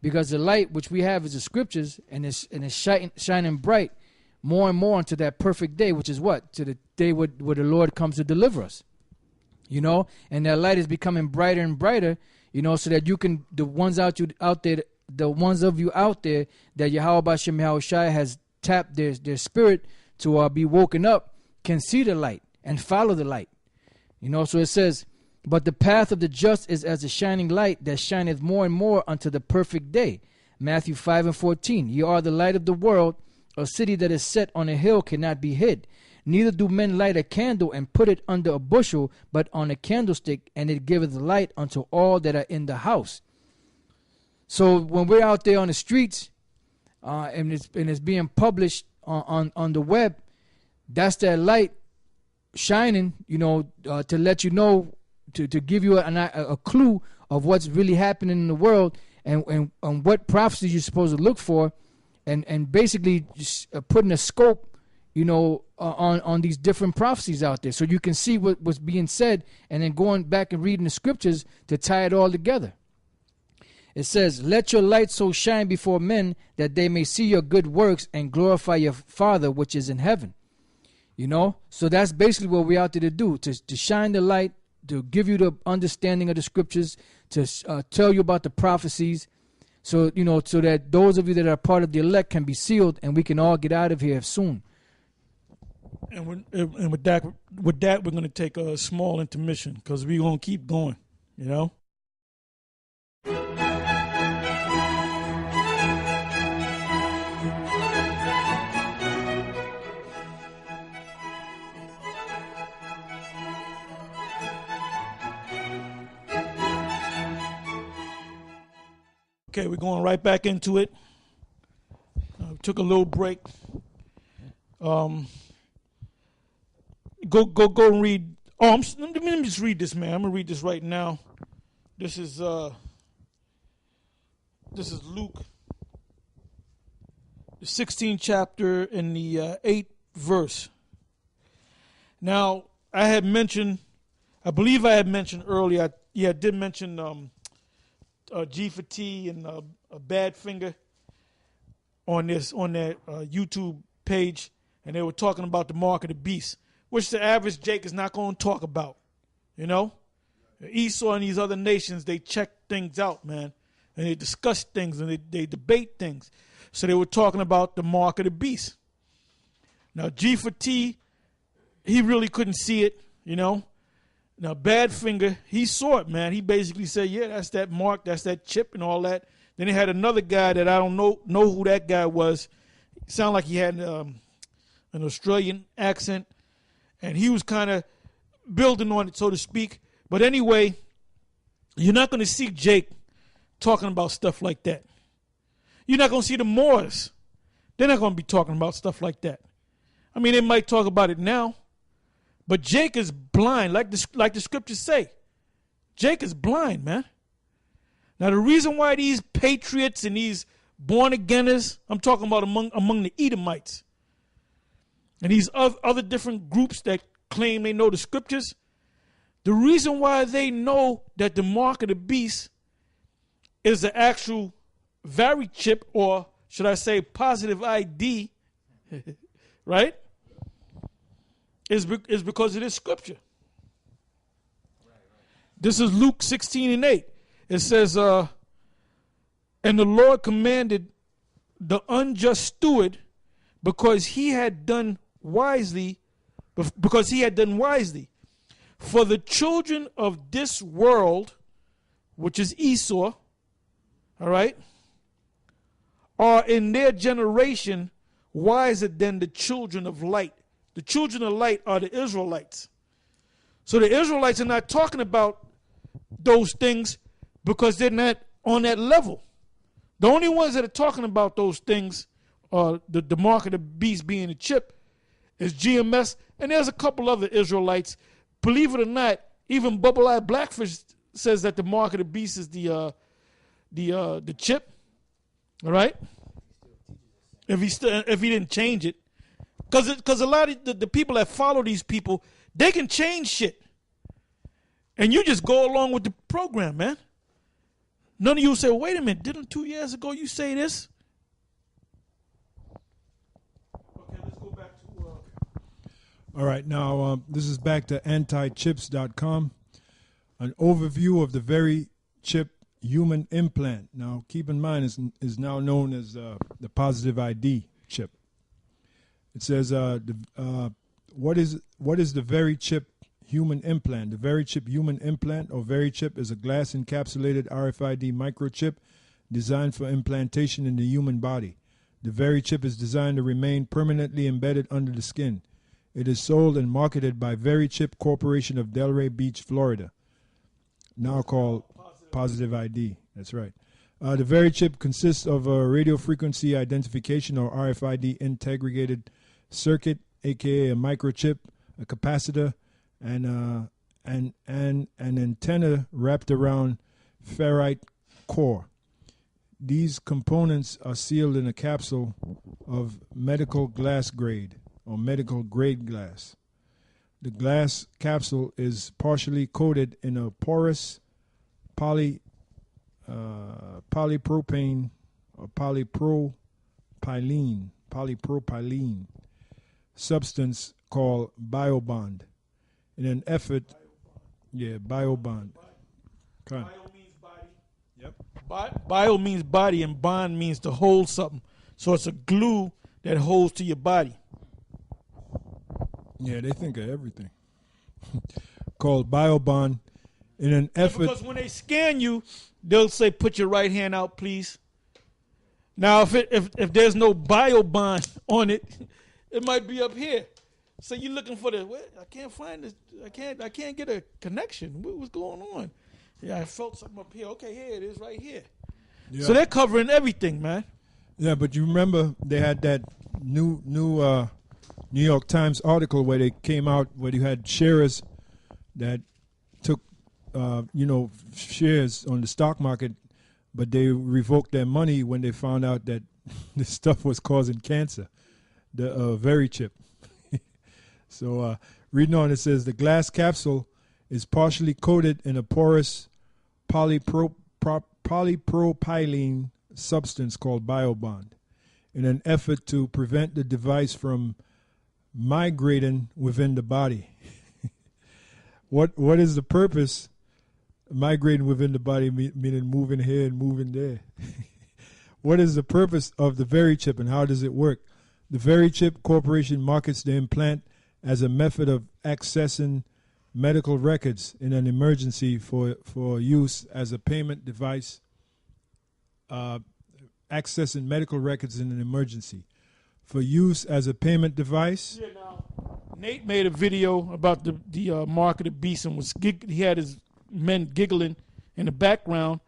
because the light which we have is the scriptures, and it's shining bright more and more unto that perfect day, which is what? To the day where the Lord comes to deliver us. You know, and that light is becoming brighter and brighter, you know, so that you can, the ones of you out there that Yahweh Bashem Yahushua has tapped their spirit to be woken up, can see the light and follow the light. You know, so it says, but the path of the just is as a shining light that shineth more and more unto the perfect day. Matthew 5:14. Ye are the light of the world. A city that is set on a hill cannot be hid. Neither do men light a candle and put it under a bushel, but on a candlestick, and it giveth light unto all that are in the house. So when we're out there on the streets, and it's being published on the web, that's that light shining, you know, to let you know, to give you a clue of what's really happening in the world, and what prophecies you're supposed to look for, and basically just putting a scope, you know, on these different prophecies out there, so you can see what's being said, and then going back and reading the scriptures to tie it all together. It says, let your light so shine before men that they may see your good works and glorify your Father which is in heaven. You know, so that's basically what we're out there to do, to shine the light, to give you the understanding of the scriptures, to tell you about the prophecies, so, you know, so that those of you that are part of the elect can be sealed, and we can all get out of here soon. And with that, we're going to take a small intermission, because we're going to keep going, you know. Okay, we're going right back into it. Took a little break. Go and read. Let me just read this, man. I'm gonna read this right now. This is Luke, the 16th chapter and the 8th verse. Now, I believe I had mentioned earlier. I did mention G for T and a bad finger on that YouTube page, and they were talking about the mark of the beast, which the average Jake is not going to talk about. You know, Esau and these other nations, they check things out, man, and they discuss things, and they debate things. So they were talking about the mark of the beast. Now G for T, he really couldn't see it, you know. Now, Badfinger, he saw it, man. He basically said, yeah, that's that mark, that's that chip and all that. Then they had another guy that I don't know who that guy was. It sounded like he had an Australian accent, and he was kind of building on it, so to speak. But anyway, you're not going to see Jake talking about stuff like that. You're not going to see the Moors. They're not going to be talking about stuff like that. I mean, they might talk about it now. But Jake is blind, like the scriptures say. Jake is blind, man. Now, the reason why these patriots and these born-againers, I'm talking about among the Edomites, and these other different groups that claim they know the scriptures, the reason why they know that the mark of the beast is the actual vari chip, or should I say positive ID, right? Is because of this scripture. This is Luke 16:8. It says, and the Lord commanded the unjust steward because he had done wisely. For the children of this world, which is Esau, all right, are in their generation wiser than the children of light. The children of light are the Israelites. So the Israelites are not talking about those things because they're not on that level. The only ones that are talking about those things, the mark of the beast being a chip, is GMS, and there's a couple other Israelites. Believe it or not, even Bubble-Eyed Blackfish says that the mark of the beast is the chip. All right? If he didn't change it. Because a lot of the people that follow these people, they can change shit. And you just go along with the program, man. none of you say, wait a minute, didn't 2 years ago you say this? Okay, let's go back to... All right, now this is back to antichips.com. An overview of the very chip human implant. Now, keep in mind, is now known as the positive ID chip. It says, what is the very chip human implant? The very chip human implant, or very chip, is a glass encapsulated RFID microchip designed for implantation in the human body. The very chip is designed to remain permanently embedded under the skin. It is sold and marketed by Very Chip Corporation of Delray Beach, Florida, now called Positive ID. That's right. The Very Chip consists of a radio frequency identification, or RFID integrated circuit, aka a microchip, a capacitor, and an antenna wrapped around ferrite core. These components are sealed in a capsule of medical glass grade, or medical grade glass. The glass capsule is partially coated in a porous polypropylene or polypropylene substance called biobond. In an effort, biobond. Bio means body. Yep. Bio means body, and bond means to hold something. So it's a glue that holds to your body. Yeah, they think of everything. Called biobond. In an effort. Because when they scan you, they'll say, "Put your right hand out, please." Now, if there's no biobond on it, it might be up here. So you're looking for I can't find this. I can't get a connection. What's going on? Yeah, I felt something up here. Okay, here it is, right here. Yeah. So they're covering everything, man. Yeah, but you remember they had that new New York Times article where they came out where you had sharers that took shares on the stock market, but they revoked their money when they found out that this stuff was causing cancer. The very chip. So reading on, it says the glass capsule is partially coated in a porous polypropylene substance called biobond in an effort to prevent the device from migrating within the body. What is the purpose? Migrating within the body, meaning moving here and moving there. What is the purpose of the Very Chip and how does it work? The Very Chip Corporation markets the implant as a method of accessing medical records in an emergency for use as a payment device, accessing medical records in an emergency. For use as a payment device. Yeah, now, Nate made a video about the mark of the beast and he had his men giggling in the background,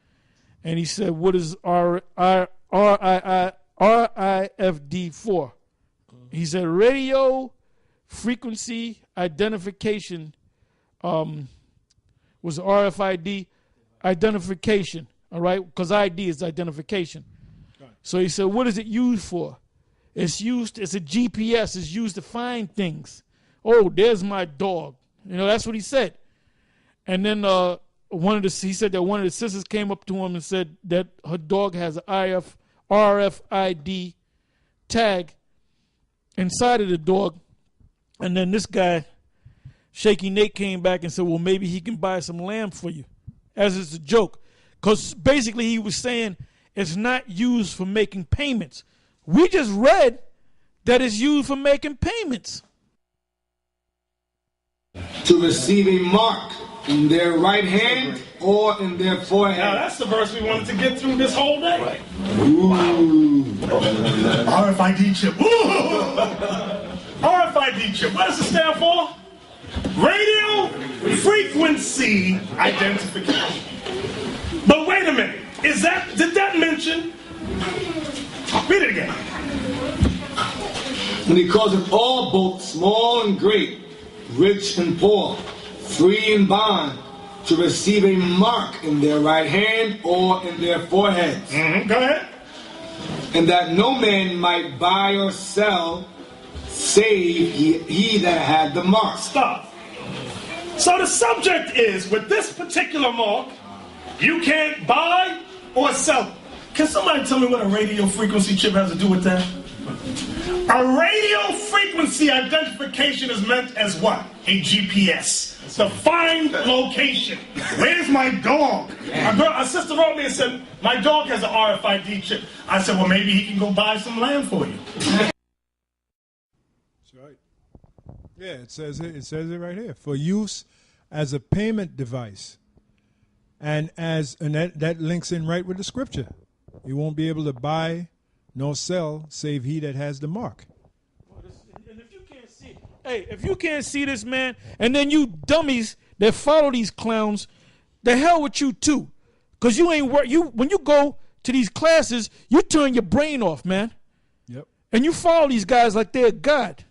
and he said, "What is RIFD for?" He said, "Radio frequency identification was RFID identification." All right, because ID is identification. So he said, "What is it used for?" It's a GPS. It's used to find things. Oh, there's my dog. That's what he said. And then he said that one of the sisters came up to him and said that her dog has an RFID tag inside of the dog. And then this guy, Shaky Nate, came back and said, well, maybe he can buy some lamb for you, as it's a joke. Because basically he was saying it's not used for making payments. We just read that it's used for making payments. To receive a mark in their right hand or in their forehead. Now that's the verse we wanted to get through this whole day. Right. Ooh. RFID chip. RFID chip. What does it stand for? Radio frequency identification. But wait a minute. Did that mention? Read it again. And he calls it all, both small and great, rich and poor, free and bond, to receive a mark in their right hand or in their foreheads. Mm-hmm. Go ahead. And that no man might buy or sell, save he that had the mark. Stop. So the subject is, with this particular mark, you can't buy or sell. Can somebody tell me what a radio frequency chip has to do with that? A radio frequency identification is meant as what? A GPS. To find location. Where's my dog? A sister wrote me and said, my dog has an RFID chip. I said, well, maybe he can go buy some land for you. That's right. Yeah, it says it right here. For use as a payment device. And that links in right with the scripture. You won't be able to buy nor sell save he that has the mark. And if you can't see, hey, if you can't see this, man, and then you dummies that follow these clowns, the hell with you too, because you ain't work. When you go to these classes, you turn your brain off, man. Yep. And you follow these guys like they're God,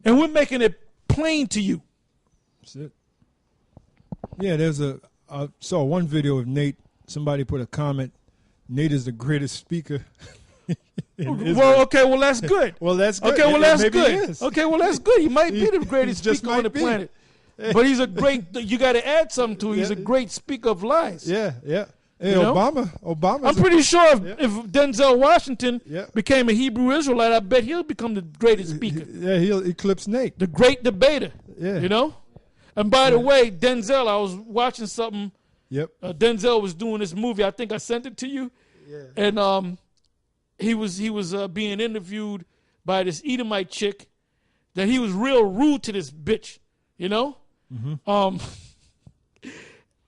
and we're making it plain to you. That's it. Yeah, I saw one video of Nate. Somebody put a comment. Nate is the greatest speaker. Well, okay, well that's good. Well, that's good. Okay, well that's Maybe good. he is. Okay, well that's good. He might be the greatest just speaker on the might be. planet, but he's a great. You got to add something to it. He's a great speaker of lies. Yeah. Hey, You know? Obama. I'm pretty sure if Denzel Washington Yeah. became a Hebrew Israelite, I bet he'll become the greatest speaker, Yeah, he'll eclipse Nate. the great debater. Yeah. You know. And by the way, Denzel, I was watching something. Yep. Denzel was doing this movie. I think I sent it to you. Yeah. And he was being interviewed by this Edomite chick that he was real rude to this bitch, you know? Mm-hmm.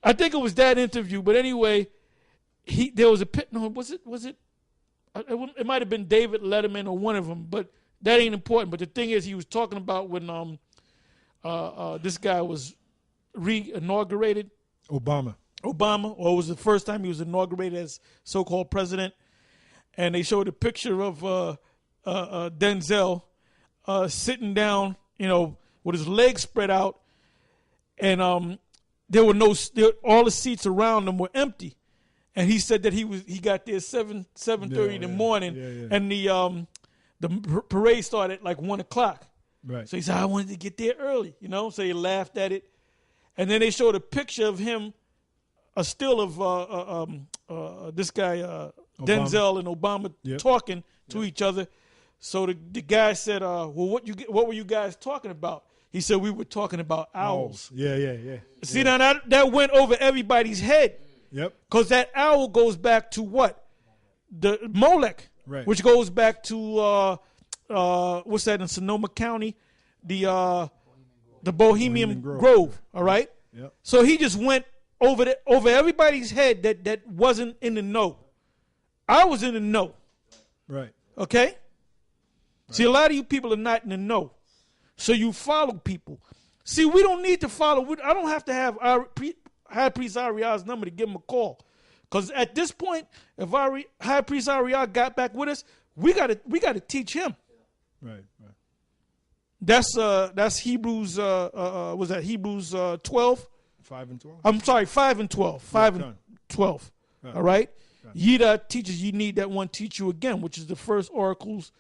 I think it was that interview, but anyway, there was a pit. No, was it? It might have been David Letterman or one of them, but that ain't important. But the thing is, he was talking about when this guy was re-inaugurated. Obama, or it was the first time he was inaugurated as so-called president, and they showed a picture of Denzel sitting down, with his legs spread out, and there were all the seats around him were empty, and he said that he got there 7:30 in the morning, and the parade started at like 1:00. right? So he said, I wanted to get there early, so he laughed at it. And then they showed a picture of him, a still of this guy, Denzel and Obama talking to each other. So the guy said, well, what were you guys talking about? He said, we were talking about owls. Yeah. See, now that went over everybody's head. Yep. Because that owl goes back to what? The Molech, right? Which goes back to, what's that in Sonoma County? The Bohemian Grove, all right? Yep. So he just went over everybody's head that wasn't in the know. I was in the know. Right. Okay? Right. See, a lot of you people are not in the know. So you follow people. See, we don't need to follow. I don't have to have High Priest Ariel's number to give him a call. Because at this point, if High Priest Ariel got back with us, we gotta teach him. Right. That's Hebrews. Was that Hebrews 12? 5 and 12. I'm sorry, 5 and 12. 5 and 12. All right. Ye that teaches, ye need that one teach you again, which is the first oracles